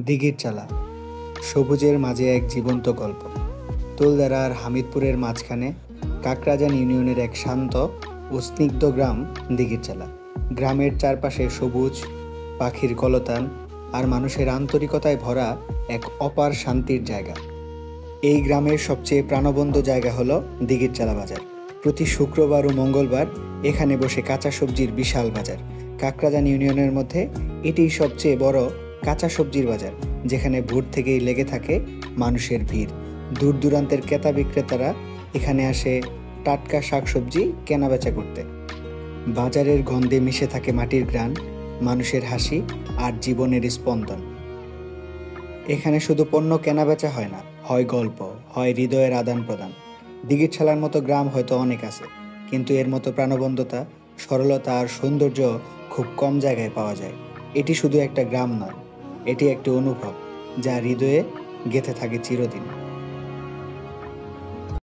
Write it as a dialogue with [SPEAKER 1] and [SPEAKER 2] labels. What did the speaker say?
[SPEAKER 1] দিঘির চালা সবুজের মাঝে এক জীবন্ত গল্প। তুলদারা আর হামিদপুরের মাঝখানে কাকরাজান ইউনিয়নের এক শান্ত ও স্নিগ্ধ গ্রাম দিঘির চালা। গ্রামের চারপাশে সবুজ, পাখির কলতান আর মানুষের আন্তরিকতায় ভরা এক অপার শান্তির জায়গা। এই গ্রামের সবচেয়ে প্রাণবন্ত জায়গা হলো দিঘির চালা বাজার। প্রতি শুক্রবার ও মঙ্গলবার এখানে বসে কাঁচা সবজির বিশাল বাজার। কাকরাজান ইউনিয়নের মধ্যে এটিই সবচেয়ে বড় কাঁচা সবজির বাজার, যেখানে ভোর থেকেই লেগে থাকে মানুষের ভিড়। দূর দূরান্তের ক্রেতা বিক্রেতারা এখানে আসে টাটকা শাকসবজি কেনাবেচা করতে। বাজারের গন্ধে মিশে থাকে মাটির ঘ্রাণ, মানুষের হাসি আর জীবনের স্পন্দন। এখানে শুধু পণ্য কেনাবেচা হয় না, হয় গল্প, হয় হৃদয়ের আদান প্রদান। দিঘির ছালার মতো গ্রাম হয়তো অনেক আছে, কিন্তু এর মতো প্রাণবন্ততা, সরলতা আর সৌন্দর্য খুব কম জায়গায় পাওয়া যায়। এটি শুধু একটা গ্রাম নয়, এটি একটি অনুভব যা হৃদয়ে গেঁথে থাকে চিরদিন।